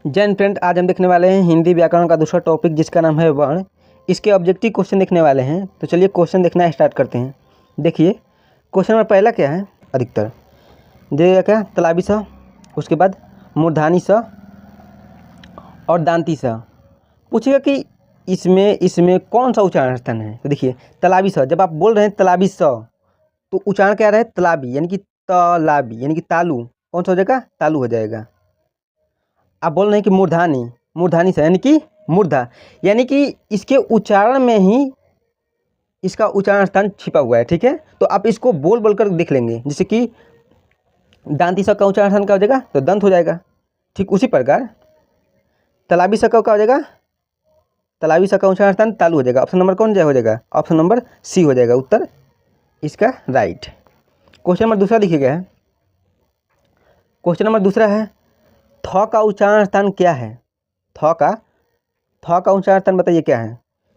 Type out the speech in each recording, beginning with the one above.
जय हिंद फ्रेंड, आज हम देखने वाले हैं हिंदी व्याकरण का दूसरा टॉपिक जिसका नाम है वर्ण। इसके ऑब्जेक्टिव क्वेश्चन देखने वाले हैं। तो चलिए क्वेश्चन देखना स्टार्ट करते हैं। देखिए क्वेश्चन नंबर पहला क्या है, अधिकतर देखिएगा क्या, तालाबी स, उसके बाद मूर्धानी स और दांती स। पूछेगा कि इसमें कौन सा उच्चारण स्थान है। तो देखिए तालाबी स, जब आप बोल रहे हैं तालाबी स तो उच्चारण क्या रहे, तालाबी यानी कि तालाबी यानी कि तालु। कौन सा हो जाएगा, तालु हो जाएगा। आप बोल रहे हैं कि मूर्धानी से यानी कि मूर्धा, यानी कि इसके उच्चारण में ही इसका उच्चारण स्थान छिपा हुआ है। ठीक है, तो आप इसको बोल बोल कर देख लेंगे। जैसे कि दांती स का उच्चारण स्थान क्या हो जाएगा, तो दंत हो जाएगा। ठीक उसी प्रकार तालाबी स का क्या हो जाएगा, तालाबी स का उच्चारण स्थान तालु हो जाएगा। ऑप्शन नंबर कौन हो जाएगा, ऑप्शन नंबर सी हो जाएगा उत्तर इसका राइट। क्वेश्चन नंबर दूसरा लिखिएगा है। क्वेश्चन नंबर दूसरा है, थ का उच्चारण स्थान क्या है। थ का उच्चारण स्थान बताइए क्या है।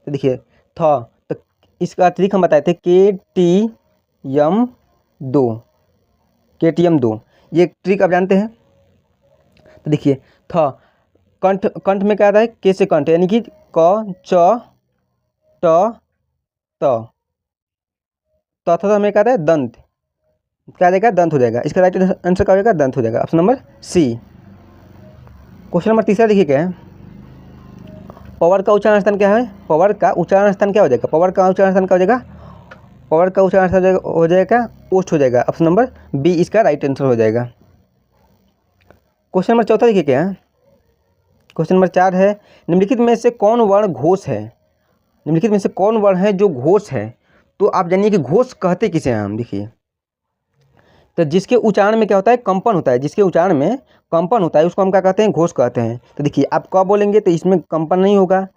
तो देखिए थ, तो इसका ट्रिक हम बताए थे KTM2 ये ट्रिक आप जानते हैं। तो देखिए थ कंठ में क्या आता है, के से कंठ यानी कि क च ट त, तो हमें क्या आता है दंत, क्या आ जाएगा दंत हो जाएगा। इसका राइट आंसर क्या हो जाएगा, दंत हो जाएगा। Option number C. Question number तीसरा देखिए क्या है, पवर का उच्चारण स्थान क्या है। पवर का उच्चारण स्थान क्या हो जाएगा, पवर का उच्चारण स्थान क्या हो जाएगा, पवर का उच्चारण स्थान हो जाएगा ओष्ठ हो जाएगा। ऑप्शन नंबर बी इसका राइट आंसर हो जाएगा। क्वेश्चन नंबर चौथा देखिए क्या है, क्वेश्चन नंबर 4 है, निम्नलिखित में से कौन वर्ण घोष है। निम्नलिखित में से कौन वर्ण है जो घोष है। तो आप जानिए कि घोष कहते किसे हैं हम। देखिए तो जिसके उच्चारण में क्या होता है, कंपन होता है, जिसके उच्चारण में कंपन होता है उसको हम क्या कहते हैं, घोष कहते हैं। तो देखिए आप क बोलेंगे तो इसमें कंपन नहीं होगा,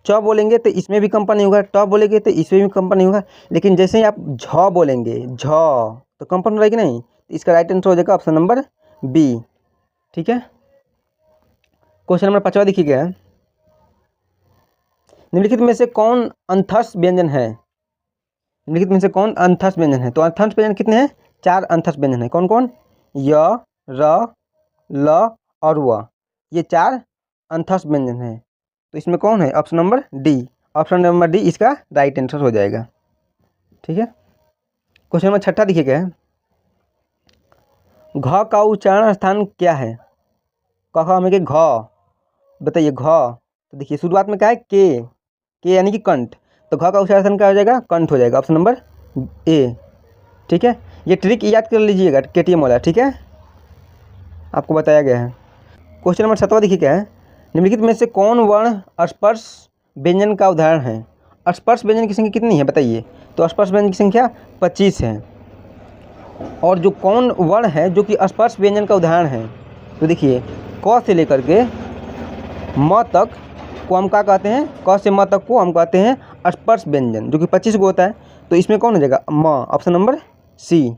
च बोलेंगे तो इसमें भी कंपन नहीं होगा, ट बोलेंगे तो इसमें भी कंपन नहीं होगा। लेकिन जैसे ही आप झ बोलेंगे, झ तो कंपन हो रहा है कि नहीं। तो इसका राइट आंसर हो जाएगा ऑप्शन नंबर बी। ठीक है, क्वेश्चन नंबर 5 देखिए क्या है, निम्नलिखित में से कौन अंथस व्यंजन है। निम्नलिखित में से कौन अंथस व्यंजन है। तो अंथस व्यंजन कितने हैं, 4 अंथस व्यंजन है। कौन कौन, य, र, ल और व, ये 4 अंथस व्यंजन है। तो इसमें कौन है, option number D. Option number D इसका राइट आंसर हो जाएगा। ठीक है, क्वेश्चन नंबर 6 देखिए क्या है, घ का उच्चारण स्थान क्या है। क हमें के घ बताइए, घ। तो देखिए शुरुआत में क्या है, के यानी कि कंठ, तो घ का उच्चारण स्थान क्या हो जाएगा, कंठ हो जाएगा। Option number A. ठीक है, ये ट्रिक याद कर लीजिएगा KTM वाला। ठीक है, आपको बताया गया है। क्वेश्चन नंबर 7 देखिए क्या है, निम्नलिखित में से कौन वर्ण स्पर्श व्यंजन का उदाहरण है। स्पर्श व्यंजन की संख्या कितनी है बताइए। तो स्पर्श व्यंजन की संख्या 25 है। और जो कौन वर्ण है जो कि स्पर्श व्यंजन का उदाहरण है, तो देखिए क से लेकर के म तक को हम क्या कहते हैं, क से म तक को हम कहते हैं स्पर्श व्यंजन, जो कि 25 को होता है। तो इसमें कौन हो जाएगा, म। Option number C.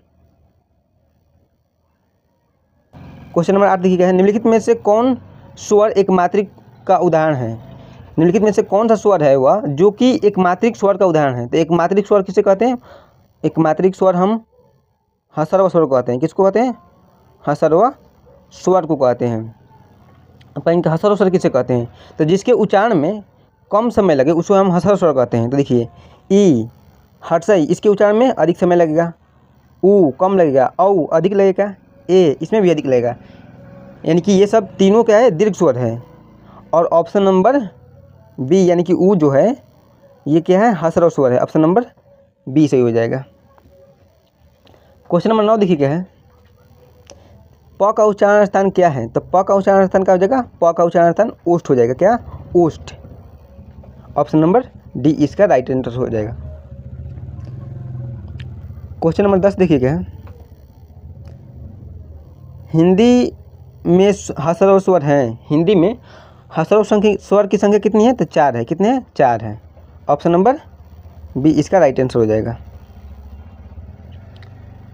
Question number 8 देखिए क्या है, निम्नलिखित में से कौन स्वर एक मात्रिक का उदाहरण है। निम्नलिखित में से कौन सा स्वर है वह जो कि एक मात्रिक स्वर का उदाहरण है। तो एक मात्रिक स्वर किसे कहते हैं, एक मात्रिक स्वर हम हसर्व स्वर को कहते हैं। किसको कहते हैं, हसर्व स्वर को कहते हैं। अपन इनका हसर्व स्वर किसे कहते हैं, तो जिसके उच्चारण में कम समय लगे उसको हम हसर्व स्वर कहते हैं। तो देखिए ई हर्षई, इसके उच्चारण में अधिक समय लगेगा, ऊ कम लगेगा, औ अधिक लगेगा, ए इसमें भी अधिक लगेगा। यानी कि ये सब तीनों क्या है, दीर्घ स्वर है। और ऑप्शन नंबर बी यानी कि ऊ जो है ये क्या है, हसर्व स्वर है। ऑप्शन नंबर बी सही हो जाएगा। क्वेश्चन नंबर 9 देखिए क्या है, प का उच्चारण स्थान क्या है। तो प का उच्चारण स्थान क्या हो जाएगा, प का उच्चारण स्थान ओष्ठ हो जाएगा। क्या, ओष्ठ। ऑप्शन नंबर डी इसका राइट आंसर हो जाएगा। क्वेश्चन नंबर 10 देखिए क्या है, हिंदी में हसर्व स्वर हैं। हिंदी में हसर्व स्वर की संख्या कितनी है, तो 4 है। कितने हैं, 4 है। ऑप्शन नंबर बी इसका राइट आंसर हो जाएगा।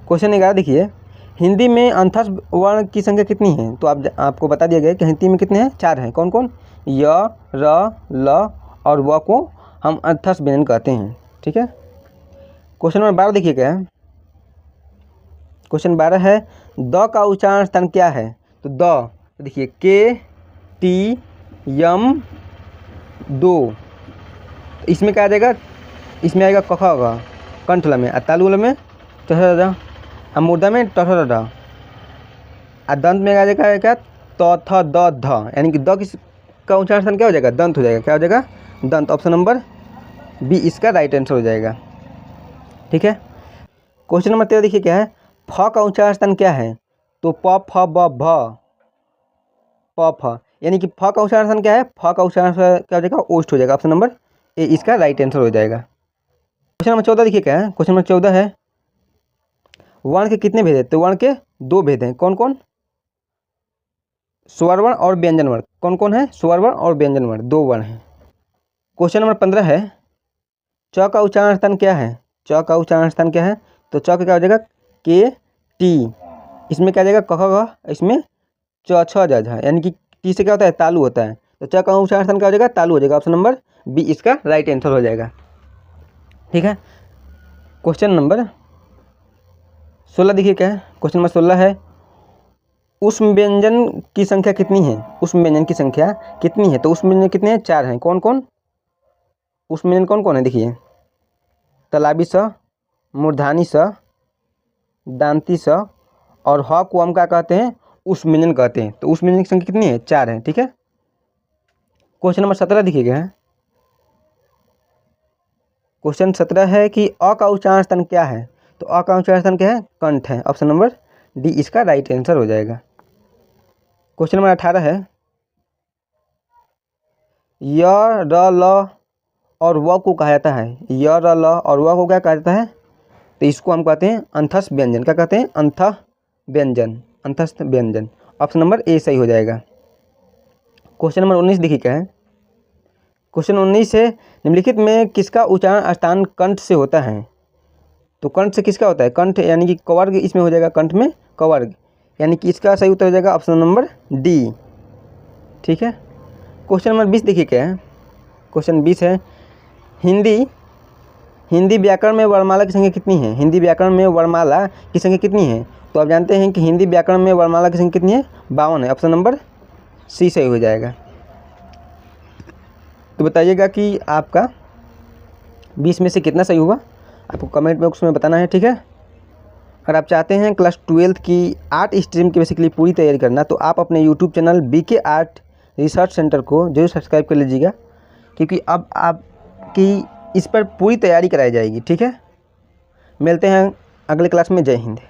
क्वेश्चन 11 देखिए, हिंदी में अंथस वर्ण की संख्या कितनी है। तो आपको बता दिया गया कि हिंदी में कितने हैं, 4 हैं। कौन कौन, य, र, ल और व को हम अंथस व्यंजन कहते हैं। ठीक है, क्वेश्चन नंबर 12 देखिए क्या है, क्वेश्चन 12 है, द का उच्चारण स्थान क्या है। तो द, देखिए के टी यम दो, इसमें क्या आ जाएगा, इसमें आएगा कखा होगा कंठ वाला में, और तालु वाला में टठा, मूर्धा में टठा, और दंत में आ जाएगा क्या त थ द ध, यानी कि द का उच्चारण क्या हो जाएगा, दंत हो जाएगा। क्या हो जाएगा, दंत। ऑप्शन नंबर बी इसका राइट आंसर हो जाएगा। ठीक है। क्वेश्चन नंबर 13 देखिए क्या है, फ का उच्चारण स्थान क्या है, तो प फ ब भ, प फ, यानी कि फ का उच्चारण स्थान क्या है, फ का उच्चारण क्या हो जाएगा, ओष्ठ हो जाएगा। ऑप्शन नंबर ए इसका राइट आंसर हो जाएगा। क्वेश्चन नंबर 14 देखिए क्या है, क्वेश्चन नंबर 14 है, वर्ण के कितने भेद हैं, तो वर्ण के 2 भेद हैं। कौन कौन, स्वर वर्ण और व्यंजन वर्ण। कौन कौन है, स्वर वर्ण और व्यंजन वर्ण, 2 वर्ण हैं। क्वेश्चन नंबर 15 है, च का उच्चारण स्थान क्या है, च का उच्चारण स्थान क्या है, तो च का क्या हो जाएगा के टी, इसमें क्या आ जाएगा क ख, इसमें च छ ज झ, यानी कि टी से क्या होता है, तालु होता है, तो च का उच्चारण स्थान क्या हो जाएगा, तालु हो जाएगा। ऑप्शन नंबर बी इसका राइट आंसर हो जाएगा। ठीक है। क्वेश्चन नंबर 16 देखिए क्या है, क्वेश्चन नंबर 16 है, उष्म व्यंजन की संख्या कितनी है, उष्म व्यंजन की संख्या कितनी है, तो उष्म व्यंजन कितने हैं, 4 हैं। कौन कौन, उष्म व्यंजन कौन कौन है, देखिए तलाबी स, मूर्धानी स, दांती स, और ह को हम क्या कहते हैं, उष्म व्यंजन कहते हैं। तो उष्म व्यंजन की संख्या कितनी है, 4 है। ठीक है। क्वेश्चन नंबर 17 देखिए क्या है, क्वेश्चन 17 है कि अ का उच्चारण स्थान क्या है, तो अ का उच्चारण स्थान क्या है, कंठ है। ऑप्शन नंबर डी इसका राइट आंसर हो जाएगा। क्वेश्चन नंबर 18 है, य र ल और व को कहा जाता है, य र ल और व को क्या कहा जाता है, तो इसको हम कहते हैं अंतस्थ व्यंजन। क्या कहते हैं, अंतः व्यंजन, अंतस्थ व्यंजन। ऑप्शन नंबर ए सही हो जाएगा। क्वेश्चन नंबर 19 देखिए क्या है, क्वेश्चन 19 है, निम्नलिखित में किसका उच्चारण स्थान कंठ से होता है, तो कंठ से किसका होता है, कंठ यानी कि कवर्ग इसमें हो जाएगा, कंठ में कवर्ग, यानी कि इसका सही उत्तर हो जाएगा ऑप्शन नंबर डी। ठीक है। क्वेश्चन नंबर 20 देखिए क्या है, क्वेश्चन 20 है, हिंदी व्याकरण में वर्णमाला की संख्या कितनी है, हिंदी व्याकरण में वर्णमाला की संख्या कितनी है, तो आप जानते हैं कि हिंदी व्याकरण में वर्णमाला की संख्या कितनी है, 52 है। ऑप्शन नंबर सी सही हो जाएगा। तो बताइएगा कि आपका 20 में से कितना सही हुआ, आपको कमेंट बॉक्स में बताना है। ठीक है। अगर आप चाहते हैं क्लास 12 की आर्ट स्ट्रीम की बेसिकली पूरी तैयारी करना, तो आप अपने YouTube channel BK art research centre को जरूर सब्सक्राइब कर लीजिएगा, क्योंकि अब आपकी इस पर पूरी तैयारी कराई जाएगी। ठीक है। मिलते हैं अगले क्लास में। जय हिंद।